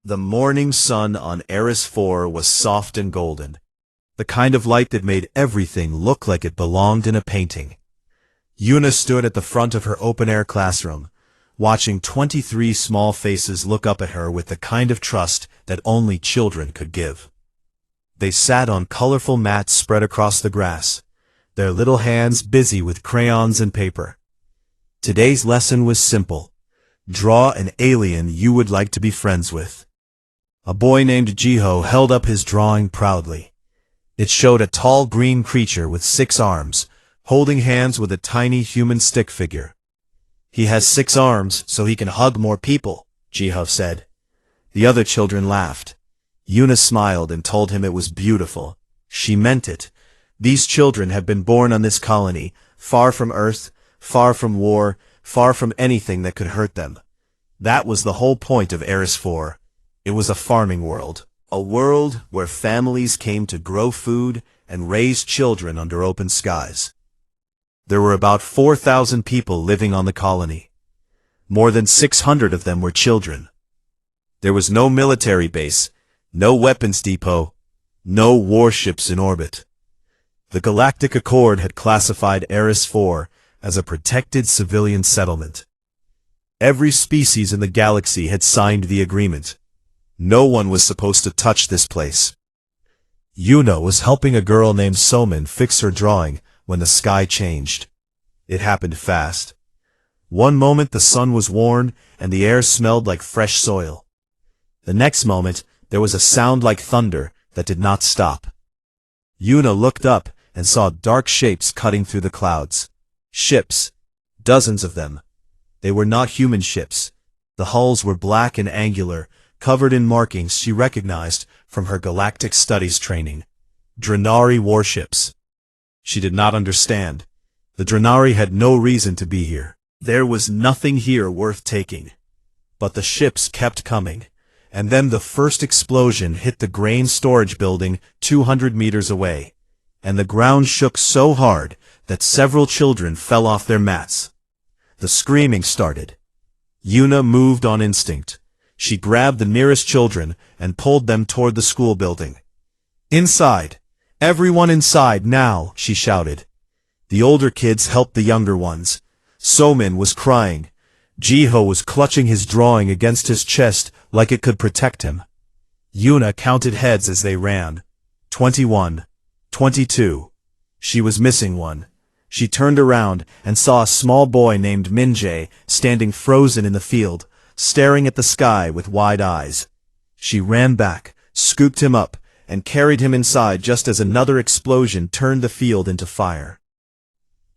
The morning sun on Eris 4 was soft and golden, the kind of light that made everything look like it belonged in a painting. Una stood at the front of her open-air classroom, watching 23 small faces look up at her with the kind of trust that only children could give. They sat on colorful mats spread across the grass, their little hands busy with crayons and paper. Today's lesson was simple. Draw an alien you would like to be friends with. A boy named Jiho held up his drawing proudly. It showed a tall green creature with 6 arms, holding hands with a tiny human stick figure. "He has 6 arms, so he can hug more people," Jiho said. The other children laughed. Una smiled and told him it was beautiful. She meant it. These children had been born on this colony, far from Earth, far from war, far from anything that could hurt them. That was the whole point of Eris 4. It was a farming world. A world where families came to grow food and raise children under open skies. There were about 4,000 people living on the colony. More than 600 of them were children. There was no military base, no weapons depot, no warships in orbit. The Galactic Accord had classified Eris 4 as a protected civilian settlement. Every species in the galaxy had signed the agreement. No one was supposed to touch this place. Una was helping a girl named Somin fix her drawing when the sky changed. It happened fast. One moment the sun was warm and the air smelled like fresh soil. The next moment there was a sound like thunder that did not stop. Una looked up and saw dark shapes cutting through the clouds. Ships. Dozens of them. They were not human ships. The hulls were black and angular, covered in markings she recognized from her galactic studies training. Drenari warships. She did not understand. The Drenari had no reason to be here. There was nothing here worth taking. But the ships kept coming, and then the first explosion hit the grain storage building 200 meters away, and the ground shook so hard that several children fell off their mats. The screaming started. Una moved on instinct. She grabbed the nearest children and pulled them toward the school building. "Inside! Everyone inside now!" she shouted. The older kids helped the younger ones. Somin was crying. Jiho was clutching his drawing against his chest like it could protect him. Una counted heads as they ran. 21. 22. She was missing one. She turned around and saw a small boy named Minjae standing frozen in the field, staring at the sky with wide eyes. She ran back, scooped him up, and carried him inside just as another explosion turned the field into fire.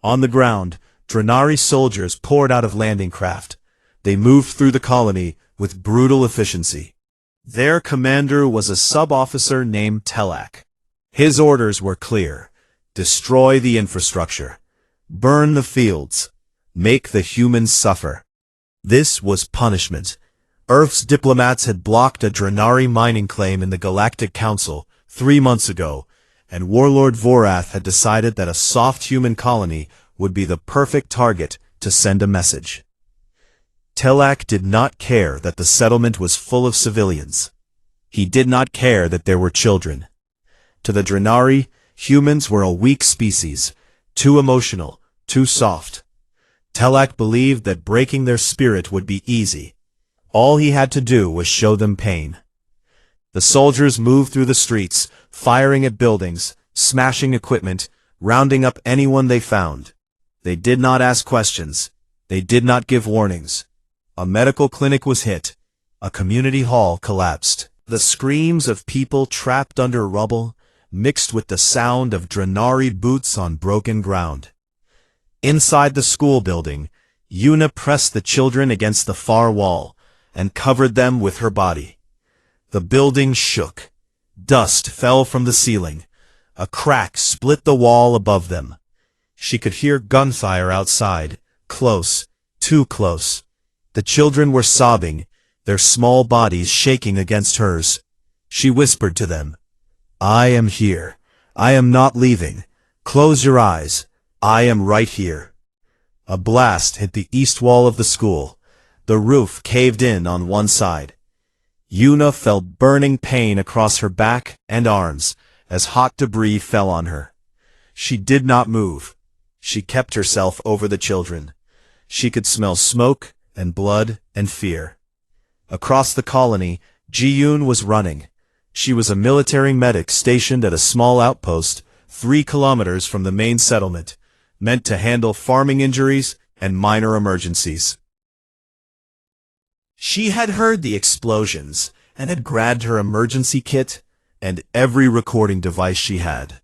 On the ground, Drenari soldiers poured out of landing craft. They moved through the colony with brutal efficiency. Their commander was a sub-officer named Telak. His orders were clear. Destroy the infrastructure. Burn the fields. Make the humans suffer. This was punishment. Earth's diplomats had blocked a Drenari mining claim in the Galactic Council 3 months ago, and Warlord Vorath had decided that a soft human colony would be the perfect target to send a message. Telak did not care that the settlement was full of civilians. He did not care that there were children. To the Drenari, humans were a weak species, too emotional, too soft. Telak believed that breaking their spirit would be easy. All he had to do was show them pain. The soldiers moved through the streets, firing at buildings, smashing equipment, rounding up anyone they found. They did not ask questions. They did not give warnings. A medical clinic was hit. A community hall collapsed. The screams of people trapped under rubble mixed with the sound of Drenari boots on broken ground. Inside the school building, Una pressed the children against the far wall and covered them with her body. The building shook. Dust fell from the ceiling. A crack split the wall above them. She could hear gunfire outside, close, too close. The children were sobbing, their small bodies shaking against hers. She whispered to them, "I am here. I am not leaving. Close your eyes. I am right here." A blast hit the east wall of the school. The roof caved in on one side. Yuna felt burning pain across her back and arms as hot debris fell on her. She did not move. She kept herself over the children. She could smell smoke and blood and fear. Across the colony, Ji-yoon was running. She was a military medic stationed at a small outpost 3 kilometers from the main settlement, meant to handle farming injuries and minor emergencies. She had heard the explosions and had grabbed her emergency kit and every recording device she had.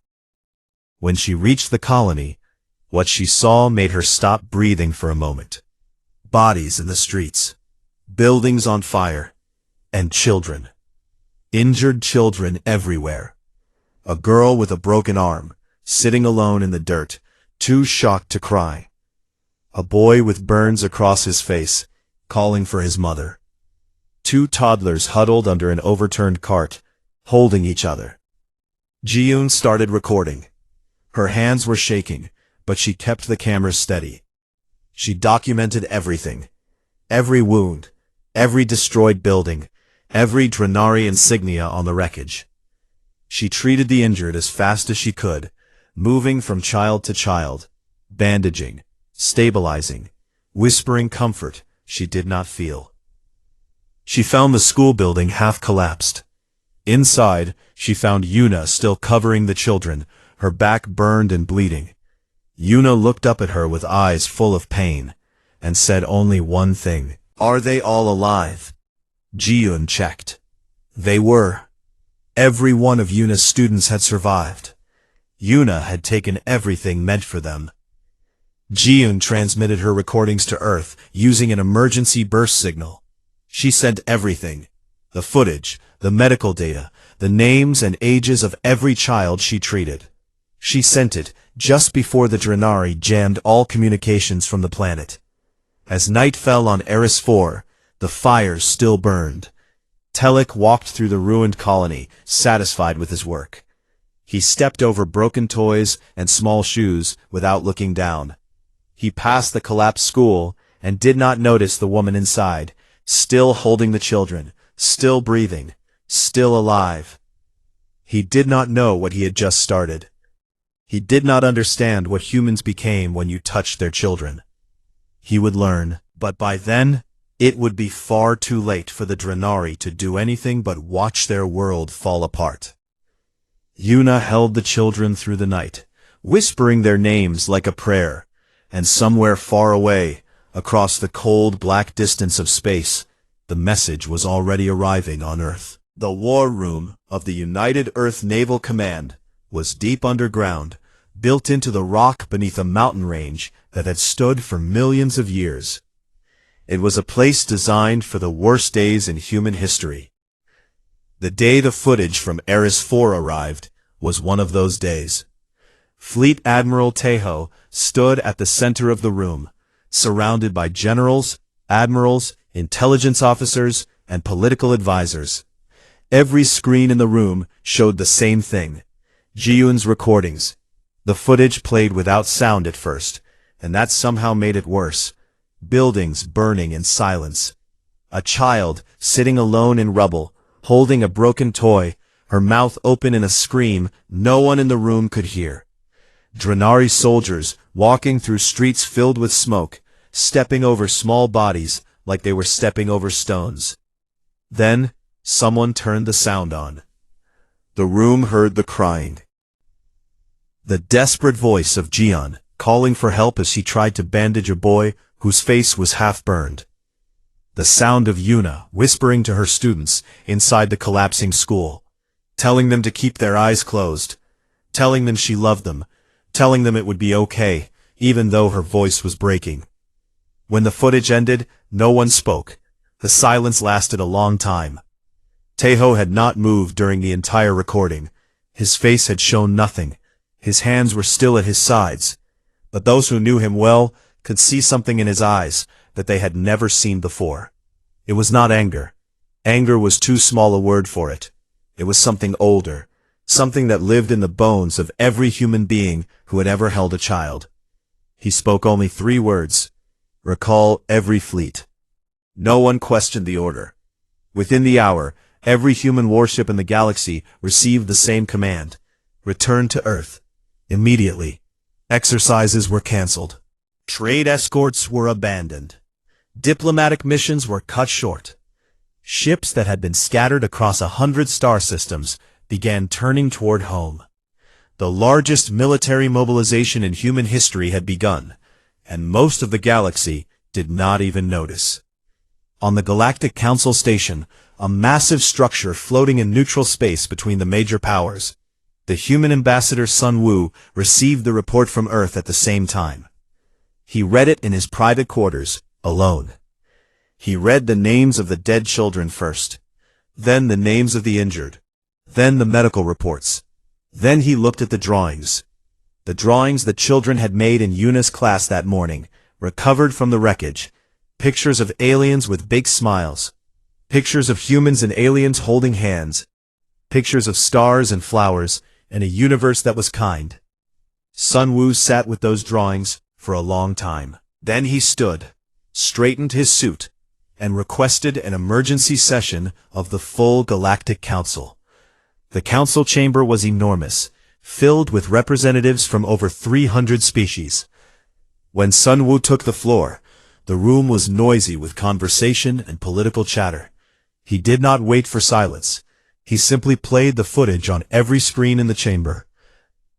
When she reached the colony, what she saw made her stop breathing for a moment. Bodies in the streets, buildings on fire, and children. Injured children everywhere. A girl with a broken arm, sitting alone in the dirt, too shocked to cry. A boy with burns across his face, calling for his mother. 2 toddlers huddled under an overturned cart, holding each other. Ji-yoon started recording. Her hands were shaking, but she kept the camera steady. She documented everything. Every wound, every destroyed building, every Drenari insignia on the wreckage. She treated the injured as fast as she could, moving from child to child, bandaging, stabilizing, whispering comfort she did not feel. She found the school building half collapsed. Inside, she found Yuna still covering the children, her back burned and bleeding. Yuna looked up at her with eyes full of pain, and said only one thing. "Are they all alive?" Ji-yoon checked. They were. Every one of Yuna's students had survived. Yuna had taken everything meant for them. Ji-yoon transmitted her recordings to Earth using an emergency burst signal. She sent everything. The footage, the medical data, the names and ages of every child she treated. She sent it just before the Drenari jammed all communications from the planet. As night fell on Eris 4, the fires still burned. Telik walked through the ruined colony, satisfied with his work. He stepped over broken toys and small shoes without looking down. He passed the collapsed school and did not notice the woman inside, still holding the children, still breathing, still alive. He did not know what he had just started. He did not understand what humans became when you touched their children. He would learn, but by then, it would be far too late for the Drenari to do anything but watch their world fall apart. Yuna held the children through the night, whispering their names like a prayer, and somewhere far away, across the cold black distance of space, the message was already arriving on Earth. The war room of the United Earth Naval Command was deep underground, built into the rock beneath a mountain range that had stood for millions of years. It was a place designed for the worst days in human history. The day the footage from Eris 4 arrived was one of those days. Fleet Admiral Taeho stood at the center of the room, surrounded by generals, admirals, intelligence officers, and political advisors. Every screen in the room showed the same thing. Ji-yoon's recordings. The footage played without sound at first, and that somehow made it worse. Buildings burning in silence. A child sitting alone in rubble, holding a broken toy, her mouth open in a scream no one in the room could hear. Drenari soldiers walking through streets filled with smoke, stepping over small bodies like they were stepping over stones. Then, someone turned the sound on. The room heard the crying. The desperate voice of Jian, calling for help as he tried to bandage a boy whose face was half burned. The sound of Yuna whispering to her students inside the collapsing school, telling them to keep their eyes closed, telling them she loved them, telling them it would be okay, even though her voice was breaking. When the footage ended, no one spoke. The silence lasted a long time. Taeho had not moved during the entire recording. His face had shown nothing. His hands were still at his sides. But those who knew him well could see something in his eyes that they had never seen before. It was not anger. Anger was too small a word for it. It was something older, something that lived in the bones of every human being who had ever held a child. He spoke only 3 words. Recall every fleet. No one questioned the order. Within the hour, every human warship in the galaxy received the same command: return to Earth. Immediately. Exercises were cancelled. Trade escorts were abandoned. Diplomatic missions were cut short. Ships that had been scattered across 100 star systems began turning toward home. The largest military mobilization in human history had begun, and most of the galaxy did not even notice. On the Galactic Council Station, a massive structure floating in neutral space between the major powers, the human ambassador Sun Wu received the report from Earth at the same time. He read it in his private quarters, alone. He read the names of the dead children first, then the names of the injured, then the medical reports. Then he looked at the drawings. The drawings the children had made in Yuna's class that morning, recovered from the wreckage. Pictures of aliens with big smiles. Pictures of humans and aliens holding hands. Pictures of stars and flowers, and a universe that was kind. Sun Wu sat with those drawings for a long time. Then he stood, straightened his suit, and requested an emergency session of the full Galactic Council. The council chamber was enormous, filled with representatives from over 300 species. When Sun Wu took the floor, the room was noisy with conversation and political chatter. He did not wait for silence. He simply played the footage on every screen in the chamber.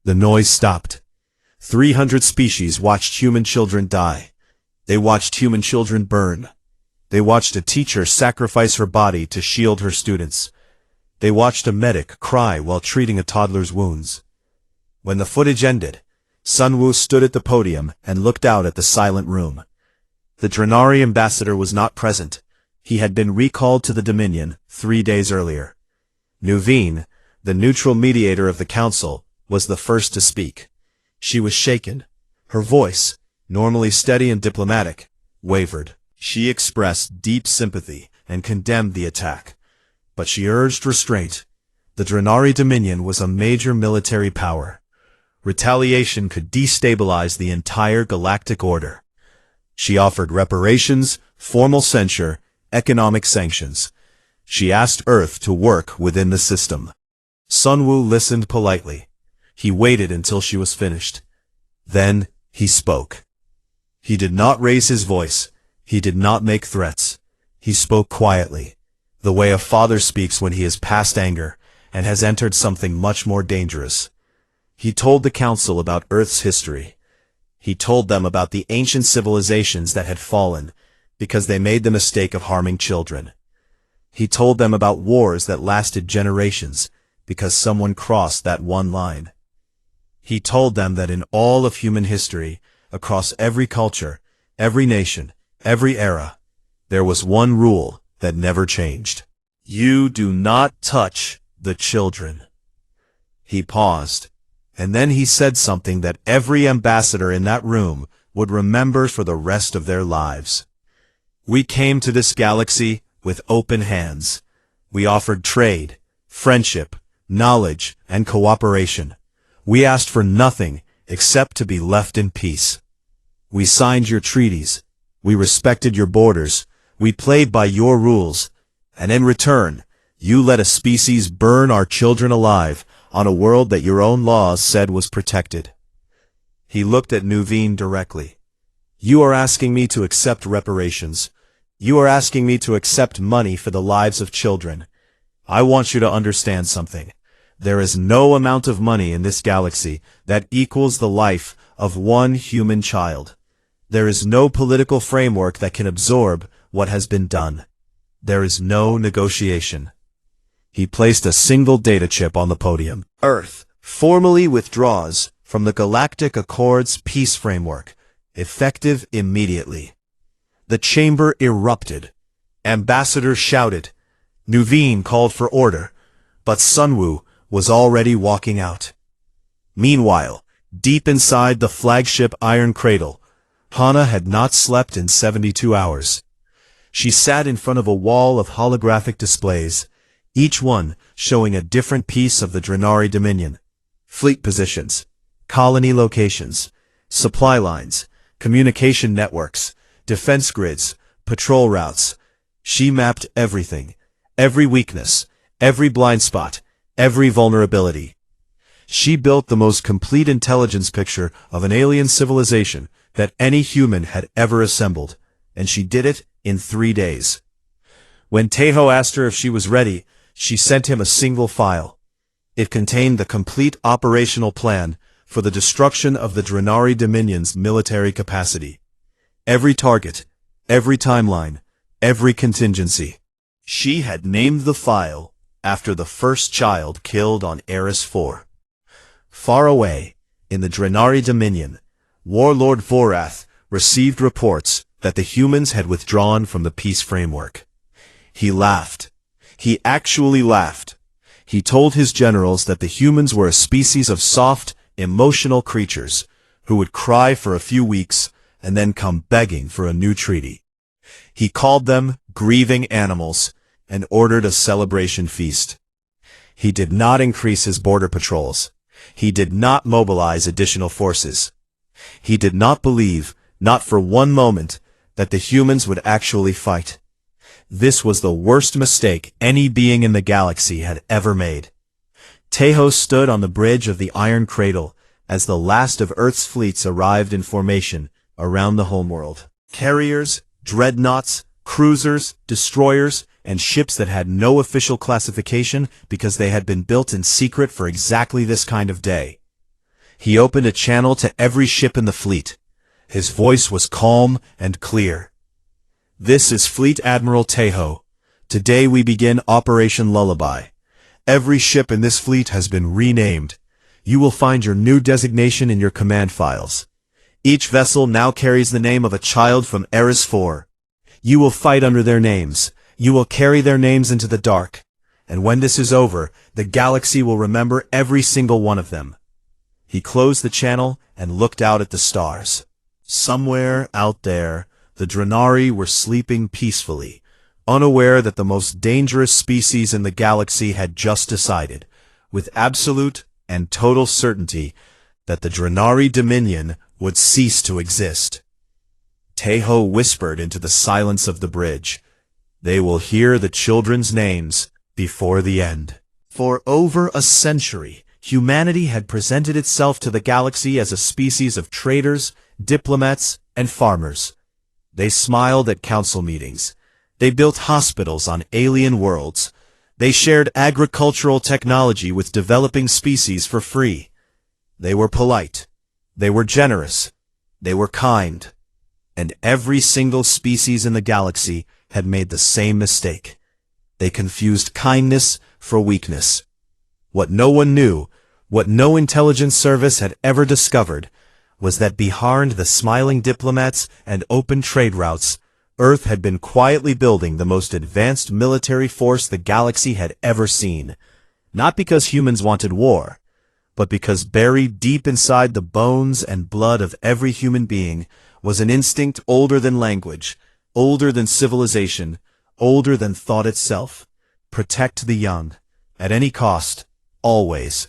The noise stopped. 300 species watched human children die. They watched human children burn. They watched a teacher sacrifice her body to shield her students. They watched a medic cry while treating a toddler's wounds. When the footage ended, Sun Wu stood at the podium and looked out at the silent room. The Drenari ambassador was not present. He had been recalled to the Dominion 3 days earlier. Nuveen, the neutral mediator of the council, was the first to speak. She was shaken. Her voice, normally steady and diplomatic, wavered. She expressed deep sympathy and condemned the attack. But she urged restraint. The Drenari Dominion was a major military power. Retaliation could destabilize the entire galactic order. She offered reparations, formal censure, economic sanctions. She asked Earth to work within the system. Sun Wu listened politely. He waited until she was finished. Then he spoke. He did not raise his voice. He did not make threats. He spoke quietly, the way a father speaks when he is past anger and has entered something much more dangerous. He told the council about Earth's history. He told them about the ancient civilizations that had fallen because they made the mistake of harming children. He told them about wars that lasted generations because someone crossed that one line. He told them that in all of human history, across every culture, every nation, every era, there was one rule that never changed. You do not touch the children. He paused, and then he said something that every ambassador in that room would remember for the rest of their lives. We came to this galaxy with open hands. We offered trade, friendship, knowledge, and cooperation. We asked for nothing except to be left in peace. We signed your treaties. We respected your borders. We played by your rules. And in return, you let a species burn our children alive on a world that your own laws said was protected. He looked at Nuveen directly. You are asking me to accept reparations. You are asking me to accept money for the lives of children. I want you to understand something. There is no amount of money in this galaxy that equals the life of one human child. There is no political framework that can absorb what has been done. There is no negotiation. He placed a single data chip on the podium. Earth formally withdraws from the Galactic Accords peace framework, effective immediately. The chamber erupted. Ambassadors shouted. Nuveen called for order, but Sun Wu was already walking out. Meanwhile, deep inside the flagship Iron Cradle, Hana had not slept in 72 hours. She sat in front of a wall of holographic displays, each one showing a different piece of the Drenari Dominion. Fleet positions, colony locations, supply lines, communication networks, defense grids, patrol routes. She mapped everything, every weakness, every blind spot, every vulnerability. She built the most complete intelligence picture of an alien civilization that any human had ever assembled, and she did it in 3 days. When Taeho asked her if she was ready, she sent him a single file. It contained the complete operational plan for the destruction of the Drenari Dominion's military capacity. Every target, every timeline, every contingency. She had named the file after the first child killed on Eris 4. Far away, in the Drenari Dominion, Warlord Vorath received reports that the humans had withdrawn from the peace framework. He laughed. He actually laughed. He told his generals that the humans were a species of soft, emotional creatures who would cry for a few weeks and then come begging for a new treaty. He called them grieving animals and ordered a celebration feast. He did not increase his border patrols. He did not mobilize additional forces. He did not believe, not for one moment, that the humans would actually fight. This was the worst mistake any being in the galaxy had ever made. Taeho stood on the bridge of the Iron Cradle as the last of Earth's fleets arrived in formation around the homeworld. Carriers, dreadnoughts, cruisers, destroyers, and ships that had no official classification because they had been built in secret for exactly this kind of day. He opened a channel to every ship in the fleet. His voice was calm and clear. "This is Fleet Admiral Taeho. Today we begin Operation Lullaby. Every ship in this fleet has been renamed. You will find your new designation in your command files. Each vessel now carries the name of a child from Eris 4. You will fight under their names. You will carry their names into the dark. And when this is over, the galaxy will remember every single one of them." He closed the channel and looked out at the stars. Somewhere out there, the Drenari were sleeping peacefully, unaware that the most dangerous species in the galaxy had just decided, with absolute and total certainty, that the Drenari Dominion would cease to exist. Taeho whispered into the silence of the bridge, "They will hear the children's names before the end." For over a century, humanity had presented itself to the galaxy as a species of traders, diplomats, and farmers. They smiled at council meetings. They built hospitals on alien worlds. They shared agricultural technology with developing species for free. They were polite. They were generous. They were kind. And every single species in the galaxy had made the same mistake. They confused kindness for weakness. What no one knew, what no intelligence service had ever discovered, was that behind the smiling diplomats and open trade routes, Earth had been quietly building the most advanced military force the galaxy had ever seen. Not because humans wanted war, but because buried deep inside the bones and blood of every human being was an instinct older than language, older than civilization, older than thought itself. Protect the young, at any cost, always.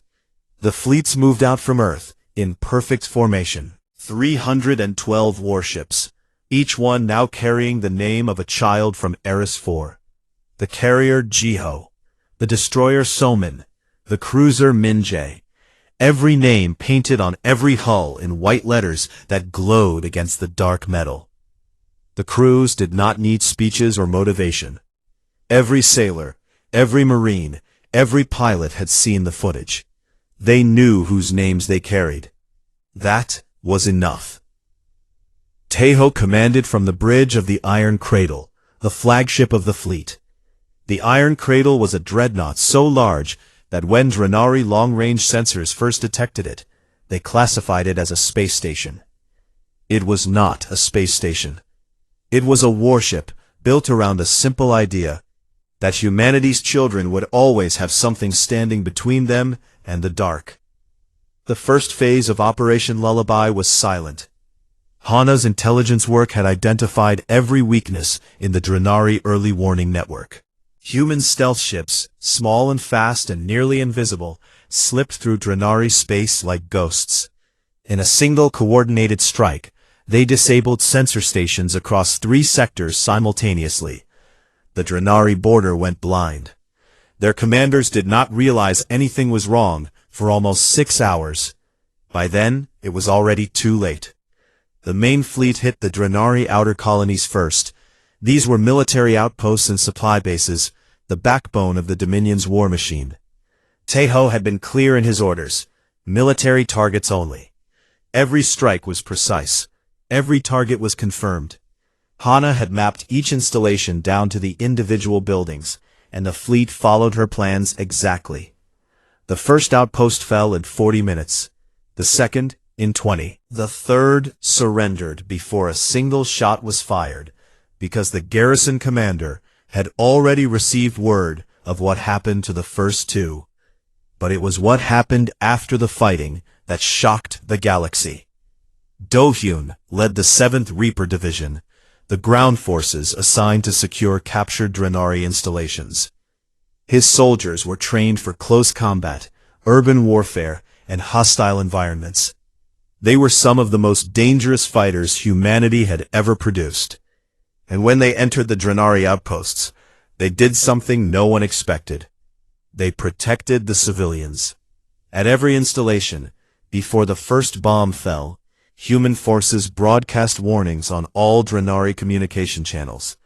The fleets moved out from Earth in perfect formation. 312 warships, each one now carrying the name of a child from Eris 4. The carrier Jiho, the destroyer Somin, the cruiser Minjae. Every name painted on every hull in white letters that glowed against the dark metal. The crews did not need speeches or motivation. Every sailor, every marine, every pilot had seen the footage. They knew whose names they carried. That was enough. Taeho commanded from the bridge of the Iron Cradle, the flagship of the fleet. The Iron Cradle was a dreadnought so large that when Drenari long-range sensors first detected it, they classified it as a space station. It was not a space station. It was a warship built around a simple idea, that humanity's children would always have something standing between them and the dark. The first phase of Operation Lullaby was silent. Hana's intelligence work had identified every weakness in the Drenari early warning network. Human stealth ships, small and fast and nearly invisible, slipped through Drenari space like ghosts. In a single coordinated strike, they disabled sensor stations across 3 sectors simultaneously. the Drenari border went blind. Their commanders did not realize anything was wrong for almost 6 hours. By then, it was already too late. The main fleet hit the Drenari outer colonies first. These were military outposts and supply bases, the backbone of the Dominion's war machine. Tejo had been clear in his orders: military targets only. Every strike was precise. Every target was confirmed. Hana had mapped each installation down to the individual buildings, and the fleet followed her plans exactly. The first outpost fell in 40 minutes. The second, in 20. The third surrendered before a single shot was fired, because the garrison commander had already received word of what happened to the first two. But it was what happened after the fighting that shocked the galaxy. Do-hyun led the 7th Reaper Division, the ground forces assigned to secure captured Drenari installations. His soldiers were trained for close combat, urban warfare, and hostile environments. They were some of the most dangerous fighters humanity had ever produced. And when they entered the Drenari outposts, they did something no one expected. They protected the civilians. At every installation, before the first bomb fell, human forces broadcast warnings on all Drenari communication channels.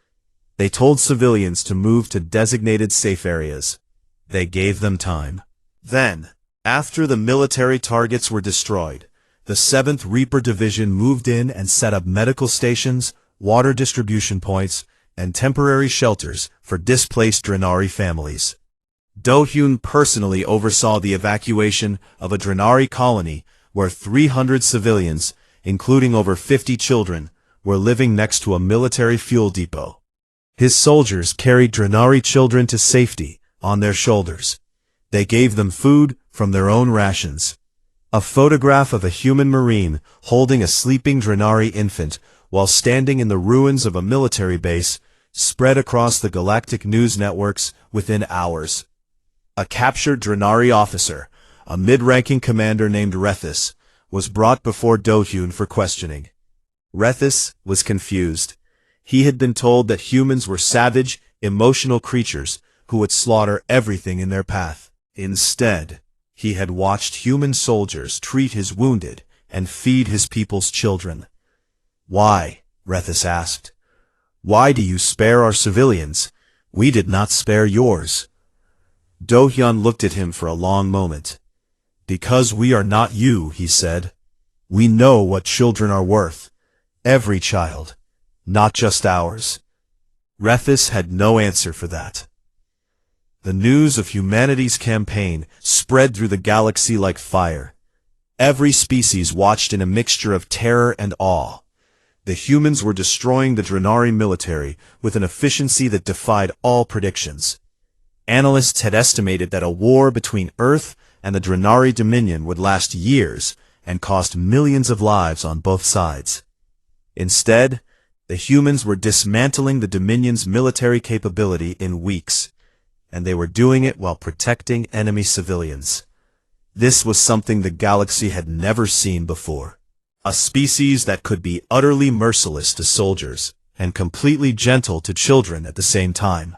They told civilians to move to designated safe areas. They gave them time. Then, after the military targets were destroyed, the 7th Reaper Division moved in and set up medical stations, water distribution points, and temporary shelters for displaced Drenari families. Do-hyun personally oversaw the evacuation of a Drenari colony where 300 civilians, including over 50 children, were living next to a military fuel depot. His soldiers carried Drenari children to safety on their shoulders. They gave them food from their own rations. A photograph of a human marine holding a sleeping Drenari infant while standing in the ruins of a military base spread across the galactic news networks within hours. A captured Drenari officer, a mid-ranking commander named Rethis, was brought before Do-hyun for questioning. Rethis was confused. He had been told that humans were savage, emotional creatures who would slaughter everything in their path. Instead, he had watched human soldiers treat his wounded and feed his people's children. "Why?" Rethis asked. "Why do you spare our civilians? We did not spare yours." Do-hyun looked at him for a long moment. "Because we are not you," he said. "We know what children are worth. Every child, not just ours." Rethis had no answer for that. The news of humanity's campaign spread through the galaxy like fire. Every species watched in a mixture of terror and awe. The humans were destroying the Drenari military with an efficiency that defied all predictions. Analysts had estimated that a war between Earth and the Drenari Dominion would last years and cost millions of lives on both sides. Instead, the humans were dismantling the Dominion's military capability in weeks, and they were doing it while protecting enemy civilians. This was something the galaxy had never seen before. A species that could be utterly merciless to soldiers and completely gentle to children at the same time.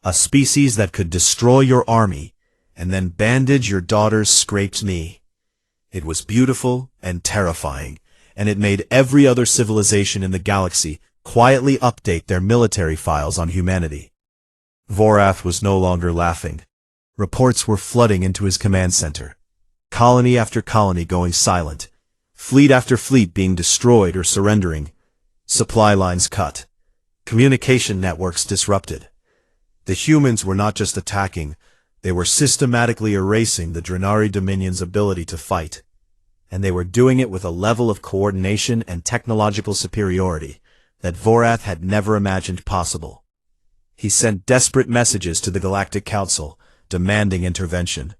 A species that could destroy your army and then bandage your daughter's scraped knee. It was beautiful and terrifying, and it made every other civilization in the galaxy quietly update their military files on humanity. Vorath was no longer laughing. Reports were flooding into his command center. Colony after colony going silent. Fleet after fleet being destroyed or surrendering. Supply lines cut. Communication networks disrupted. The humans were not just attacking, they were systematically erasing the Drenari Dominion's ability to fight. And they were doing it with a level of coordination and technological superiority that Vorath had never imagined possible. He sent desperate messages to the Galactic Council, demanding intervention.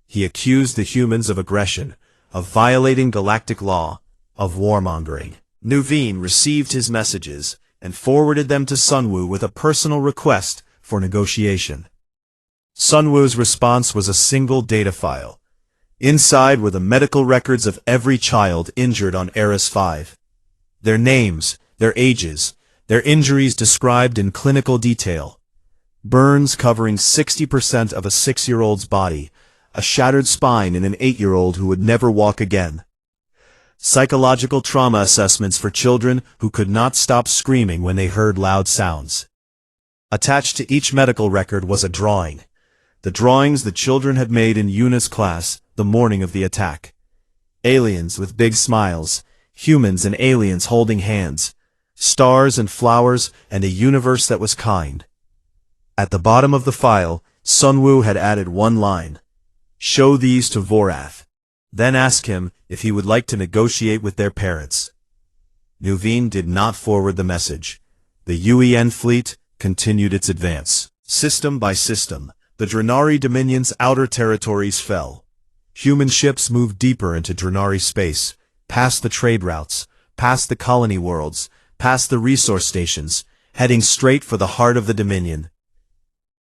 He accused the humans of aggression, of violating galactic law, of warmongering. Nuveen received his messages and forwarded them to Sunwoo with a personal request for negotiation. Sunwoo's response was a single data file. Inside were the medical records of every child injured on Eris 5. Their names, their ages, their injuries described in clinical detail. burns covering 60% of a 6-year-old's body, a shattered spine in an 8-year-old who would never walk again. Psychological trauma assessments for children who could not stop screaming when they heard loud sounds. Attached to each medical record was a drawing. The drawings the children had made in Yuna's class the morning of the attack. Aliens with big smiles, humans and aliens holding hands, stars and flowers, and a universe that was kind. At the bottom of the file, Sunwoo had added one line. Show these to Vorath. Then ask him if he would like to negotiate with their parents. Nuveen did not forward the message. The UEN fleet continued its advance. System by system, the Drenari Dominion's outer territories fell. Human ships moved deeper into Drenari space, past the trade routes, past the colony worlds, past the resource stations, heading straight for the heart of the Dominion.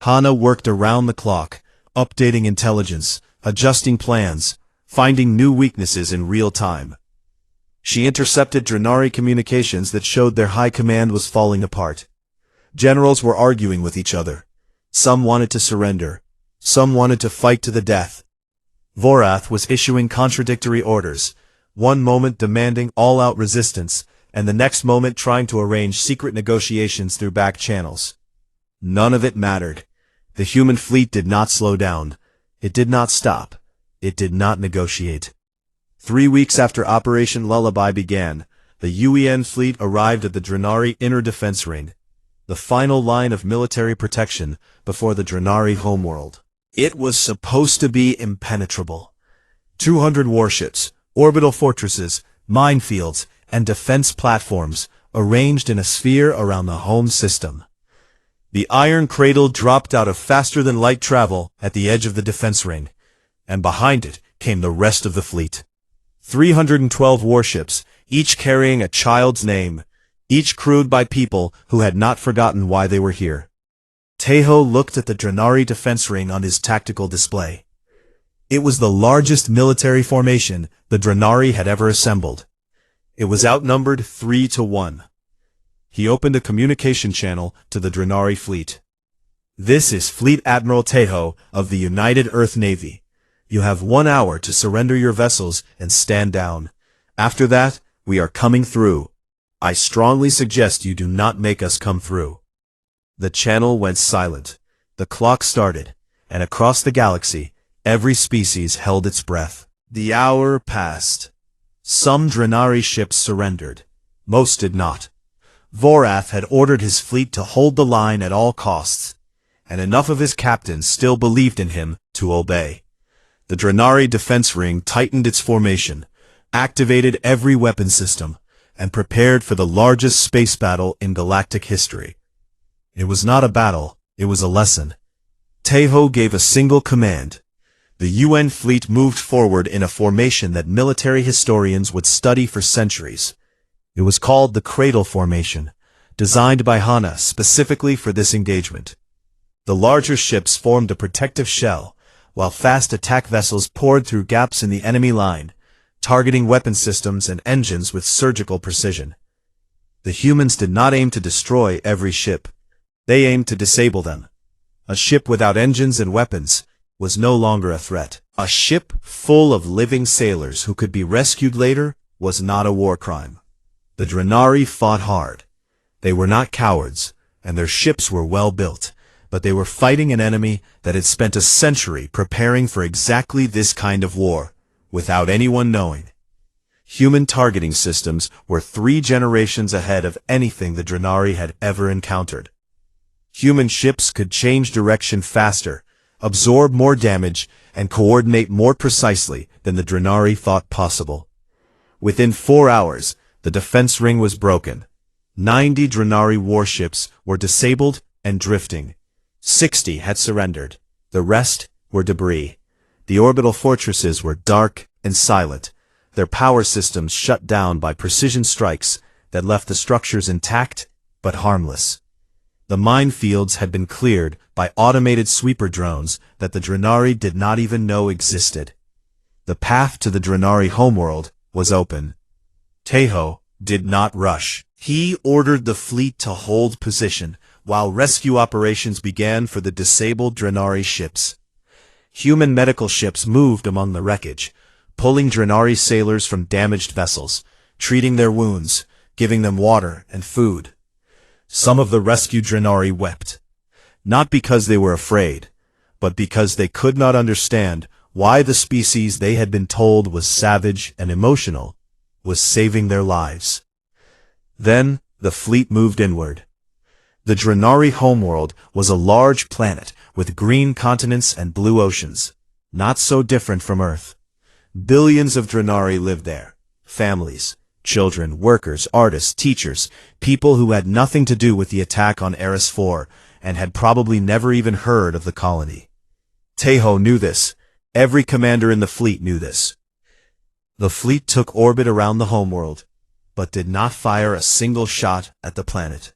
Hana worked around the clock, updating intelligence, adjusting plans, finding new weaknesses in real time. She intercepted Drenari communications that showed their high command was falling apart. Generals were arguing with each other. Some wanted to surrender. Some wanted to fight to the death. Vorath was issuing contradictory orders, one moment demanding all-out resistance, and the next moment trying to arrange secret negotiations through back channels. None of it mattered. The human fleet did not slow down. It did not stop. It did not negotiate. 3 weeks after Operation Lullaby began, the UEN fleet arrived at the Drenari Inner Defense Ring, the final line of military protection before the Drenari homeworld. It was supposed to be impenetrable. 200 warships, orbital fortresses, minefields, and defense platforms arranged in a sphere around the home system. The iron cradle dropped out of faster-than-light travel at the edge of the defense ring, and behind it came the rest of the fleet. 312 warships, each carrying a child's name, each crewed by people who had not forgotten why they were here. Taeho looked at the Drenari defense ring on his tactical display. It was the largest military formation the Drenari had ever assembled. It was outnumbered 3-1. He opened a communication channel to the Drenari fleet. This is Fleet Admiral Taeho of the United Earth Navy. You have 1 hour to surrender your vessels and stand down. After that, we are coming through. I strongly suggest you do not make us come through. The channel went silent. The clock started, and across the galaxy, every species held its breath. The hour passed. Some Drenari ships surrendered. Most did not. Vorath had ordered his fleet to hold the line at all costs, and enough of his captains still believed in him to obey. The Drenari defense ring tightened its formation, activated every weapon system, and prepared for the largest space battle in galactic history. It was not a battle, it was a lesson. Taeho gave a single command. The UN fleet moved forward in a formation that military historians would study for centuries. It was called the Cradle Formation, designed by Hana specifically for this engagement. The larger ships formed a protective shell, while fast attack vessels poured through gaps in the enemy line, targeting weapon systems and engines with surgical precision. The humans did not aim to destroy every ship. They aimed to disable them. A ship without engines and weapons was no longer a threat. A ship full of living sailors who could be rescued later was not a war crime. The Drenari fought hard. They were not cowards, and their ships were well built, but they were fighting an enemy that had spent a century preparing for exactly this kind of war, without anyone knowing. Human targeting systems were 3 generations ahead of anything the Drenari had ever encountered. Human ships could change direction faster, absorb more damage, and coordinate more precisely than the Drenari thought possible. Within 4 hours, the defense ring was broken. 90 Drenari warships were disabled and drifting. 60 had surrendered. The rest were debris. The orbital fortresses were dark and silent, their power systems shut down by precision strikes that left the structures intact but harmless. The minefields had been cleared by automated sweeper drones that the Drenari did not even know existed. The path to the Drenari homeworld was open. Taeho did not rush. He ordered the fleet to hold position, while rescue operations began for the disabled Drenari ships. Human medical ships moved among the wreckage, pulling Drenari sailors from damaged vessels, treating their wounds, giving them water and food. Some of the rescued Drenari wept, not because they were afraid, but because they could not understand why the species they had been told was savage and emotional was saving their lives. Then the fleet moved inward. The Drenari homeworld was a large planet with green continents and blue oceans, not so different from Earth. Billions of Drenari lived there, families, children, workers, artists, teachers, people who had nothing to do with the attack on Eris 4 and had probably never even heard of the colony. Tejo knew this. Every commander in the fleet knew this. The fleet took orbit around the homeworld, but did not fire a single shot at the planet.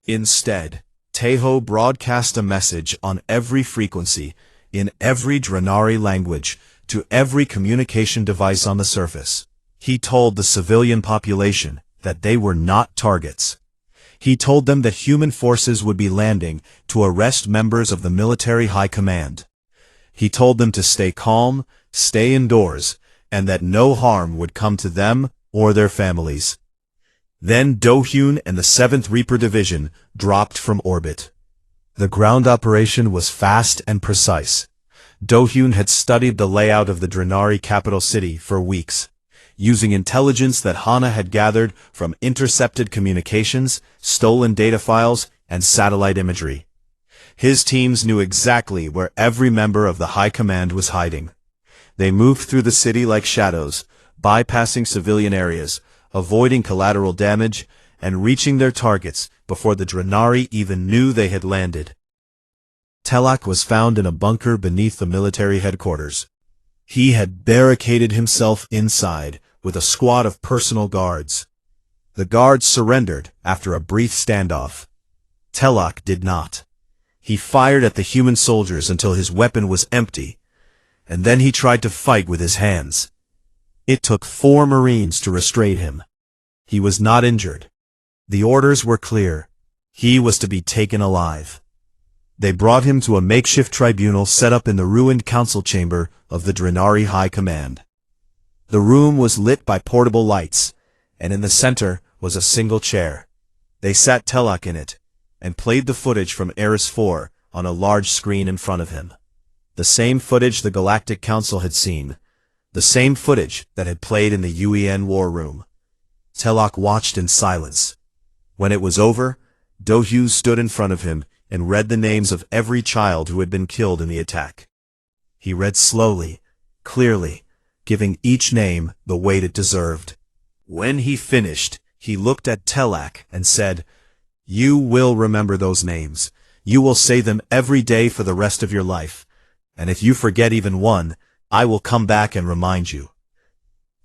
Instead, Tejo broadcast a message on every frequency, in every Drenari language, to every communication device on the surface. He told the civilian population that they were not targets. He told them that human forces would be landing to arrest members of the military high command. He told them to stay calm, stay indoors, and that no harm would come to them or their families. Then Do-Hyun and the 7th Reaper Division dropped from orbit. The ground operation was fast and precise. Do-Hyun had studied the layout of the Drenari capital city for weeks, using intelligence that Hana had gathered from intercepted communications, stolen data files, and satellite imagery. His teams knew exactly where every member of the High Command was hiding. They moved through the city like shadows, bypassing civilian areas, avoiding collateral damage, and reaching their targets before the Drenari even knew they had landed. Telak was found in a bunker beneath the military headquarters. He had barricaded himself inside with a squad of personal guards. The guards surrendered after a brief standoff. Telak did not. He fired at the human soldiers until his weapon was empty, and then he tried to fight with his hands. It took 4 Marines to restrain him. He was not injured. The orders were clear. He was to be taken alive. They brought him to a makeshift tribunal set up in the ruined council chamber of the Drenari High Command. The room was lit by portable lights, and in the center was a single chair. They sat Telak in it, and played the footage from Eris 4 on a large screen in front of him. The same footage the Galactic Council had seen, the same footage that had played in the HFY war room. Telak watched in silence. When it was over, Do-Hyun stood in front of him and read the names of every child who had been killed in the attack. He read slowly, clearly, giving each name the weight it deserved. When he finished, he looked at Telak and said, "You will remember those names. You will say them every day for the rest of your life. And if you forget even one, I will come back and remind you."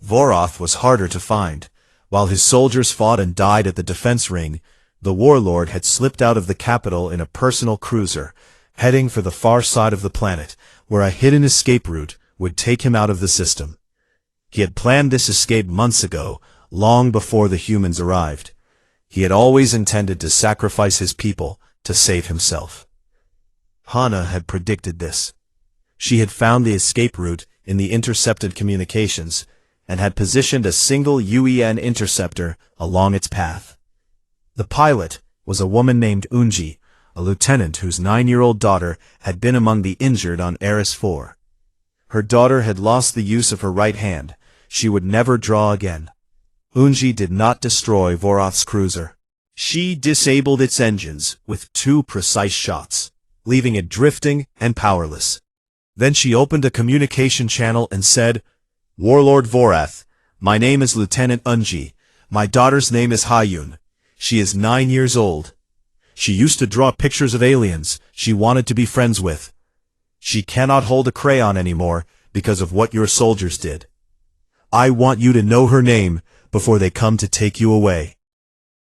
Voroth was harder to find. While his soldiers fought and died at the defense ring, the warlord had slipped out of the capital in a personal cruiser, heading for the far side of the planet, where a hidden escape route would take him out of the system. He had planned this escape months ago, long before the humans arrived. He had always intended to sacrifice his people to save himself. Hana had predicted this. She had found the escape route in the intercepted communications, and had positioned a single HFY interceptor along its path. The pilot was a woman named Unji, a lieutenant whose 9-year-old daughter had been among the injured on Eris 4. Her daughter had lost the use of her right hand. She would never draw again. Unji did not destroy Voroth's cruiser. She disabled its engines with 2 precise shots, leaving it drifting and powerless. Then she opened a communication channel and said, "Warlord Vorath, my name is Lieutenant Unji. My daughter's name is Hyun. She is 9 years old. She used to draw pictures of aliens she wanted to be friends with. She cannot hold a crayon anymore because of what your soldiers did. I want you to know her name before they come to take you away."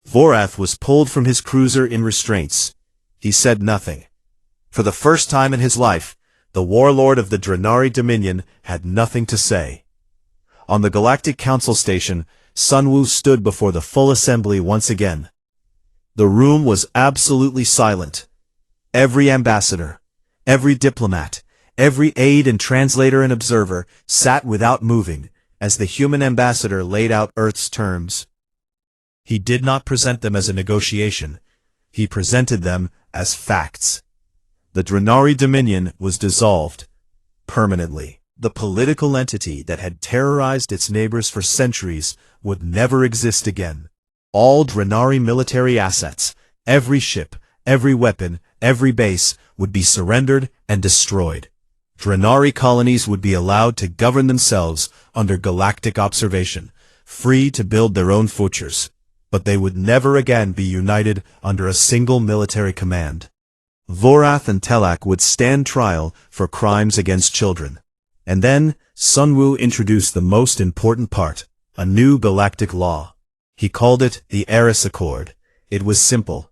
Vorath was pulled from his cruiser in restraints. He said nothing. For the first time in his life, the warlord of the Drenari Dominion had nothing to say. On the Galactic Council station, Sunwoo stood before the full assembly once again. The room was absolutely silent. Every ambassador, every diplomat, every aide and translator and observer sat without moving as the human ambassador laid out Earth's terms. He did not present them as a negotiation. He presented them as facts. The Drenari Dominion was dissolved permanently. The political entity that had terrorized its neighbors for centuries would never exist again. All Drenari military assets, every ship, every weapon, every base, would be surrendered and destroyed. Drenari colonies would be allowed to govern themselves under galactic observation, free to build their own futures, but they would never again be united under a single military command. Vorath and Telak would stand trial for crimes against children. And then, Sunwoo introduced the most important part, a new galactic law. He called it the Eris Accord. It was simple.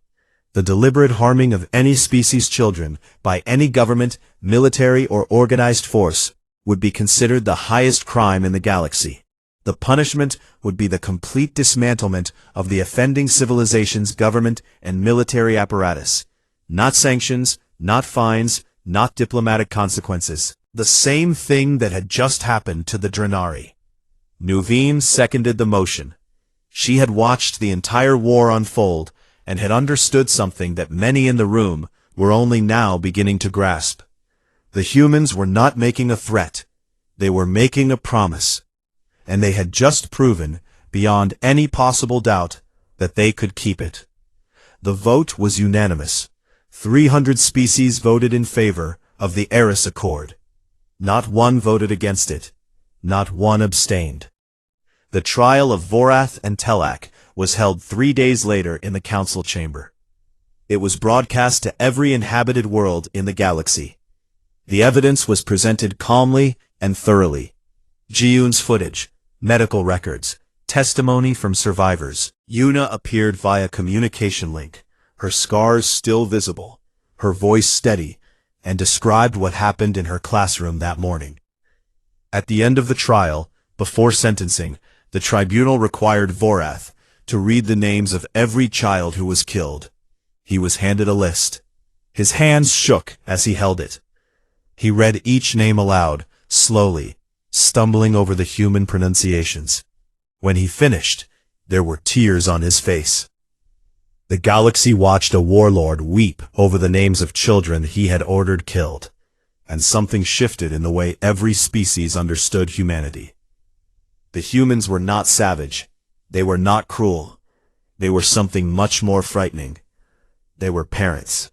The deliberate harming of any species' children by any government, military, or organized force would be considered the highest crime in the galaxy. The punishment would be the complete dismantlement of the offending civilization's government and military apparatus. Not sanctions, not fines, not diplomatic consequences. The same thing that had just happened to the Drenari. Nuveen seconded the motion. She had watched the entire war unfold and had understood something that many in the room were only now beginning to grasp. The humans were not making a threat. They were making a promise. And they had just proven, beyond any possible doubt, that they could keep it. The vote was unanimous. 300 species voted in favor of the Eris Accord. Not one voted against it. Not one abstained. The trial of Vorath and Telak was held 3 days later in the council chamber. It was broadcast to every inhabited world in the galaxy. The evidence was presented calmly and thoroughly. Ji-Yoon's footage, medical records, testimony from survivors. Yuna appeared via communication link, her scars still visible, her voice steady, and described what happened in her classroom that morning. At the end of the trial, before sentencing, the tribunal required Vorath to read the names of every child who was killed. He was handed a list. His hands shook as he held it. He read each name aloud, slowly, stumbling over the human pronunciations. When he finished, there were tears on his face. The galaxy watched a warlord weep over the names of children he had ordered killed, and something shifted in the way every species understood humanity. The humans were not savage. They were not cruel. They were something much more frightening. They were parents.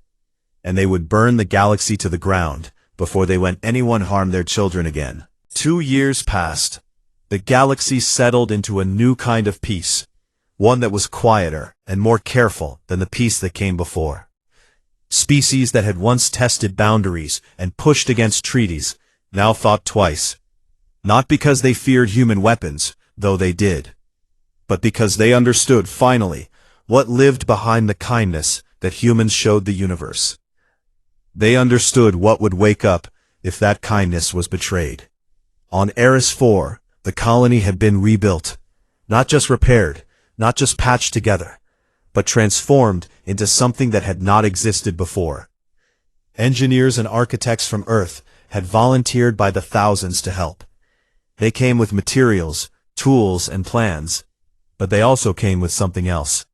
And they would burn the galaxy to the ground before they let anyone harm their children again. 2 years passed. The galaxy settled into a new kind of peace. One that was quieter and more careful than the peace that came before. Species that had once tested boundaries and pushed against treaties now thought twice. Not because they feared human weapons, though they did, but because they understood, finally, what lived behind the kindness that humans showed the universe. They understood what would wake up if that kindness was betrayed. On Eris 4, the colony had been rebuilt, not just repaired, not just patched together, but transformed into something that had not existed before. Engineers and architects from Earth had volunteered by the thousands to help. They came with materials, tools, and plans, but they also came with something else.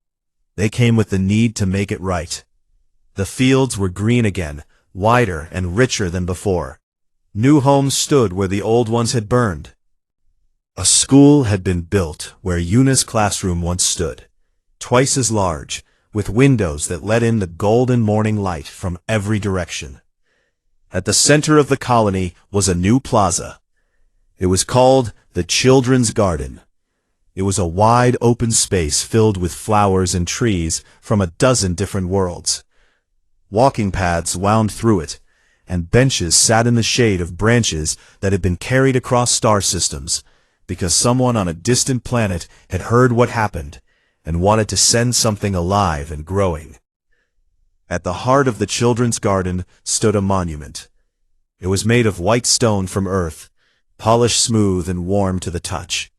They came with the need to make it right. The fields were green again, wider and richer than before. New homes stood where the old ones had burned. A school had been built where Yuna's classroom once stood, twice as large, with windows that let in the golden morning light from every direction. At the center of the colony was a new plaza. It was called the Children's Garden. It was a wide open space filled with flowers and trees from a dozen different worlds. Walking paths wound through it, and benches sat in the shade of branches that had been carried across star systems, because someone on a distant planet had heard what happened and wanted to send something alive and growing. At the heart of the Children's Garden stood a monument. It was made of white stone from Earth, polished smooth and warm to the touch.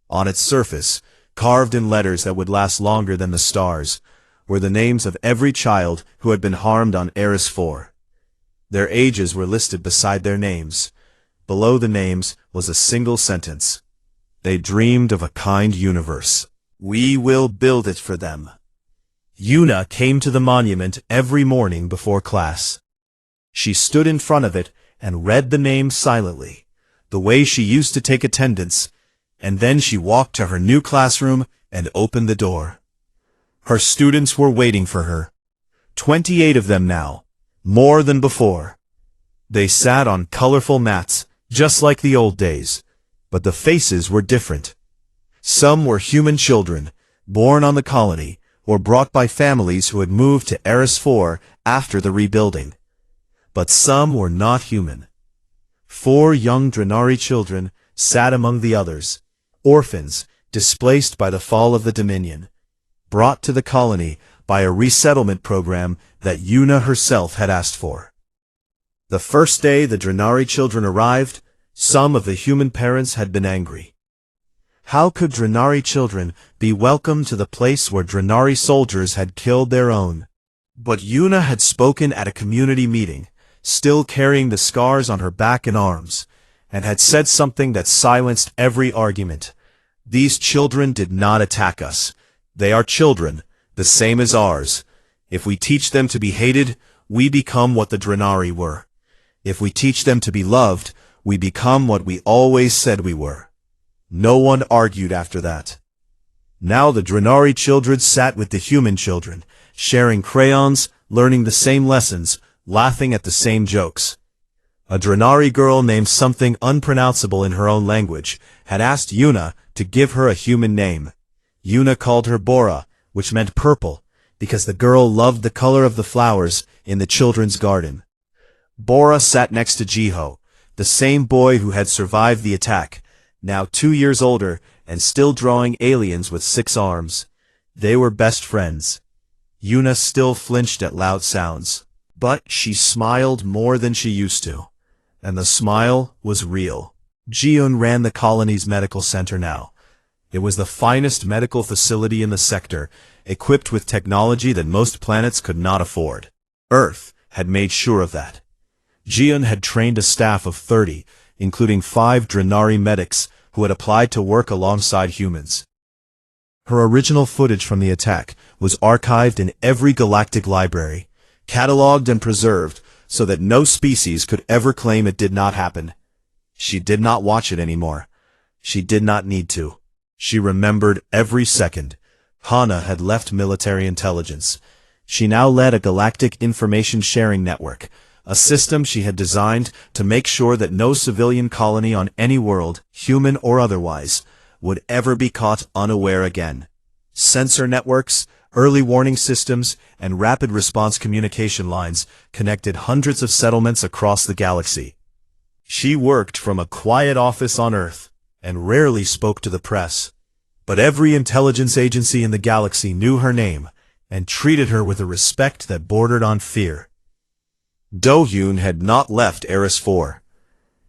On its surface, carved in letters that would last longer than the stars, were the names of every child who had been harmed on Eris 4. Their ages were listed beside their names. Below the names was a single sentence. They dreamed of a kind universe. We will build it for them. Yuna came to the monument every morning before class. She stood in front of it and read the names silently, the way she used to take attendance, and then she walked to her new classroom and opened the door. Her students were waiting for her. 28 of them now, more than before. They sat on colorful mats, just like the old days, but the faces were different. Some were human children, born on the colony, or brought by families who had moved to Eris 4 after the rebuilding. But some were not human. 4 young Drenari children sat among the others, orphans, displaced by the fall of the Dominion, brought to the colony by a resettlement program that Yuna herself had asked for. The first day the Drenari children arrived, some of the human parents had been angry. How could Drenari children be welcome to the place where Drenari soldiers had killed their own? But Yuna had spoken at a community meeting, still carrying the scars on her back and arms, and had said something that silenced every argument. These children did not attack us. They are children, the same as ours. If we teach them to be hated, we become what the Drenari were. If we teach them to be loved, we become what we always said we were. No one argued after that. Now the Drenari children sat with the human children, sharing crayons, learning the same lessons, laughing at the same jokes. A Drenari girl named something unpronounceable in her own language had asked Yuna to give her a human name. Yuna called her Bora, which meant purple, because the girl loved the color of the flowers in the children's garden. Bora sat next to Jiho, the same boy who had survived the attack, now 2 years older and still drawing aliens with 6 arms. They were best friends. Yuna still flinched at loud sounds, but she smiled more than she used to, and the smile was real. Jiun ran the colony's medical center now. It was the finest medical facility in the sector, equipped with technology that most planets could not afford. Earth had made sure of that. Jiun had trained a staff of 30, including 5 Drenari medics who had applied to work alongside humans. Her original footage from the attack was archived in every galactic library, catalogued and preserved so that no species could ever claim it did not happen. She did not watch it anymore. She did not need to. She remembered every second. Hana had left military intelligence. She now led a galactic information sharing network, a system she had designed to make sure that no civilian colony on any world, human or otherwise, would ever be caught unaware again. Sensor networks, early warning systems, and rapid response communication lines connected hundreds of settlements across the galaxy. She worked from a quiet office on Earth, and rarely spoke to the press. But every intelligence agency in the galaxy knew her name, and treated her with a respect that bordered on fear. Do-hyun had not left Eris 4.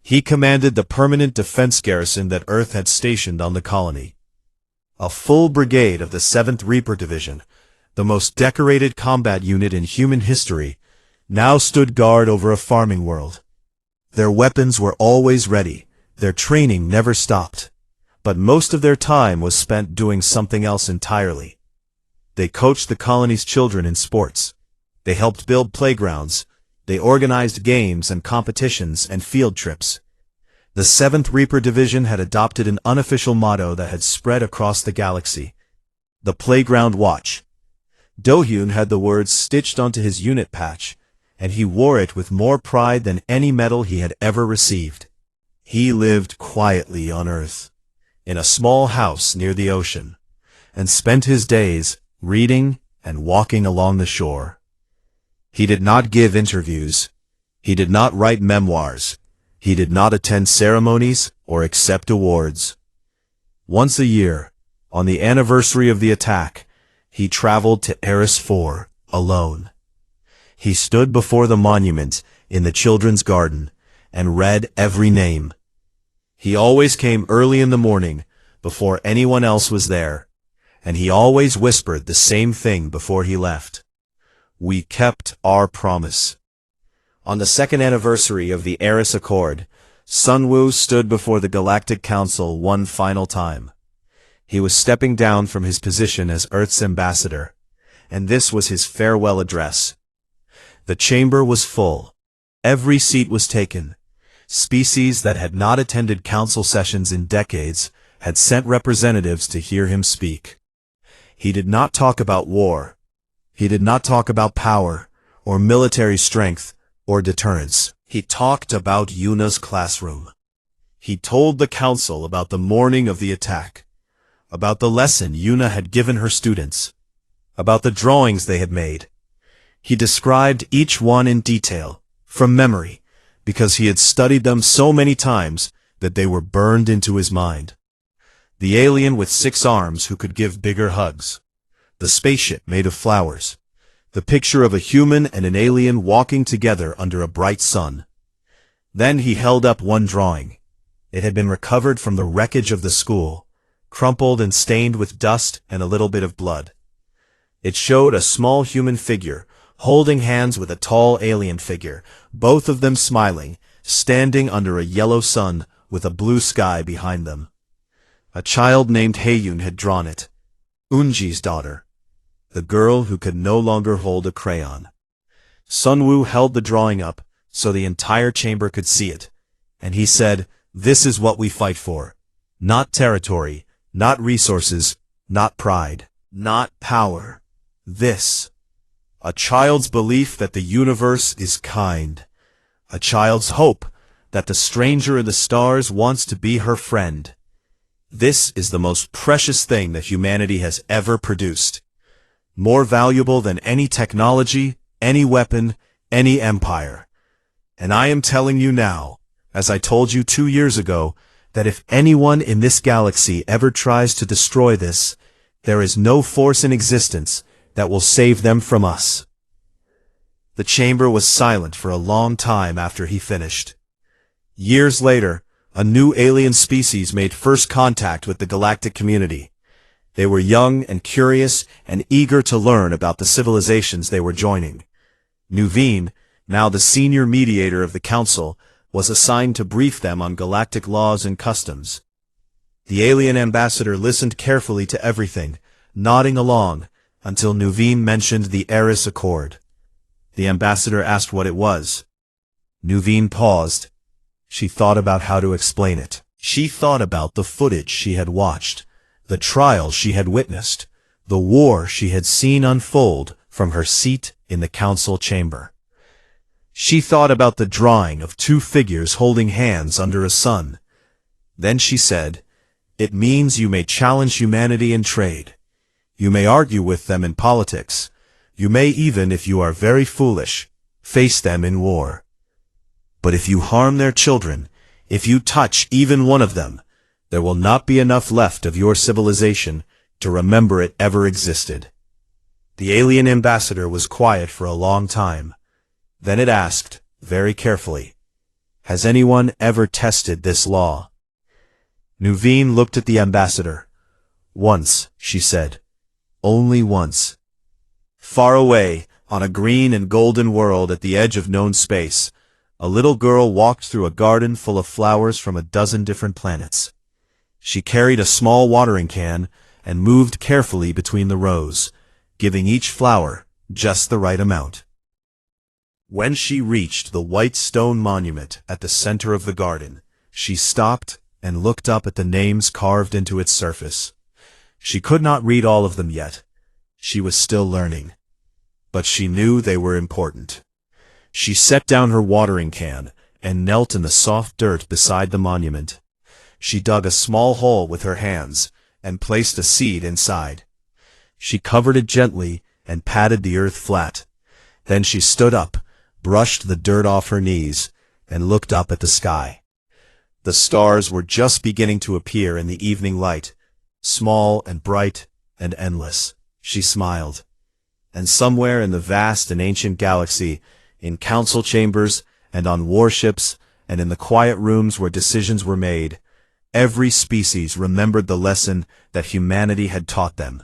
He commanded the permanent defense garrison that Earth had stationed on the colony. A full brigade of the 7th Reaper Division, the most decorated combat unit in human history, now stood guard over a farming world. Their weapons were always ready, their training never stopped, but most of their time was spent doing something else entirely. They coached the colony's children in sports. They helped build playgrounds. They organized games and competitions and field trips. The 7th Reaper Division had adopted an unofficial motto that had spread across the galaxy: the Playground Watch. Do-hyun had the words stitched onto his unit patch, and he wore it with more pride than any medal he had ever received. He lived quietly on Earth, in a small house near the ocean, and spent his days reading and walking along the shore. He did not give interviews. He did not write memoirs. He did not attend ceremonies or accept awards. Once a year, on the anniversary of the attack, he traveled to Eris 4 alone. He stood before the monument in the children's garden and read every name. He always came early in the morning, before anyone else was there, and he always whispered the same thing before he left. We kept our promise. On the second anniversary of the Eris Accord, Sunwoo stood before the Galactic Council one final time. He was stepping down from his position as Earth's ambassador, and this was his farewell address. The chamber was full. Every seat was taken. Species that had not attended council sessions in decades had sent representatives to hear him speak. He did not talk about war. He did not talk about power, or military strength, or deterrence. He talked about Yuna's classroom. He told the council about the morning of the attack, about the lesson Yuna had given her students, about the drawings they had made. He described each one in detail, from memory, because he had studied them so many times that they were burned into his mind. The alien with 6 arms who could give bigger hugs. The spaceship made of flowers. The picture of a human and an alien walking together under a bright sun. Then he held up one drawing. It had been recovered from the wreckage of the school, crumpled and stained with dust and a little bit of blood. It showed a small human figure, holding hands with a tall alien figure, both of them smiling, standing under a yellow sun with a blue sky behind them. A child named Haeyun had drawn it. Unji's daughter. The girl who could no longer hold a crayon. Sunwoo held the drawing up so the entire chamber could see it, and he said, "This is what we fight for. Not territory, not resources, not pride, not power. This. A child's belief that the universe is kind. A child's hope that the stranger in the stars wants to be her friend. This is the most precious thing that humanity has ever produced. More valuable than any technology, any weapon, any empire. And I am telling you now, as I told you 2 years ago, that if anyone in this galaxy ever tries to destroy this, there is no force in existence that will save them from us." The chamber was silent for a long time after he finished. Years later, a new alien species made first contact with the galactic community. They were young and curious and eager to learn about the civilizations they were joining. Nuveen, now the senior mediator of the council, was assigned to brief them on galactic laws and customs. The alien ambassador listened carefully to everything, nodding along, until Nuveen mentioned the Eris Accord. The ambassador asked what it was. Nuveen paused. She thought about how to explain it. She thought about the footage she had watched, the trials she had witnessed, the war she had seen unfold from her seat in the council chamber. She thought about the drawing of 2 figures holding hands under a sun. Then she said, "It means you may challenge humanity in trade. You may argue with them in politics. You may even, if you are very foolish, face them in war. But if you harm their children, if you touch even one of them, there will not be enough left of your civilization to remember it ever existed." The alien ambassador was quiet for a long time. Then it asked, very carefully, "Has anyone ever tested this law?" Nuveen looked at the ambassador. "Once," she said. "Only once." Far away, on a green and golden world at the edge of known space, a little girl walked through a garden full of flowers from a dozen different planets. She carried a small watering can and moved carefully between the rows, giving each flower just the right amount. When she reached the white stone monument at the center of the garden, she stopped and looked up at the names carved into its surface. She could not read all of them yet. She was still learning. But she knew they were important. She set down her watering can and knelt in the soft dirt beside the monument. She dug a small hole with her hands and placed a seed inside. She covered it gently and patted the earth flat. Then she stood up, brushed the dirt off her knees, and looked up at the sky. The stars were just beginning to appear in the evening light, small and bright and endless. She smiled. And somewhere in the vast and ancient galaxy, in council chambers and on warships and in the quiet rooms where decisions were made, every species remembered the lesson that humanity had taught them.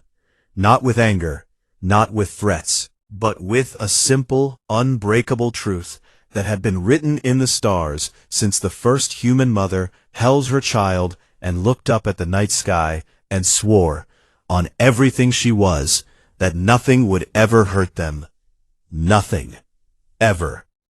Not with anger, not with threats, but with a simple, unbreakable truth that had been written in the stars since the first human mother held her child and looked up at the night sky and swore, on everything she was, that nothing would ever hurt them. Nothing. Ever.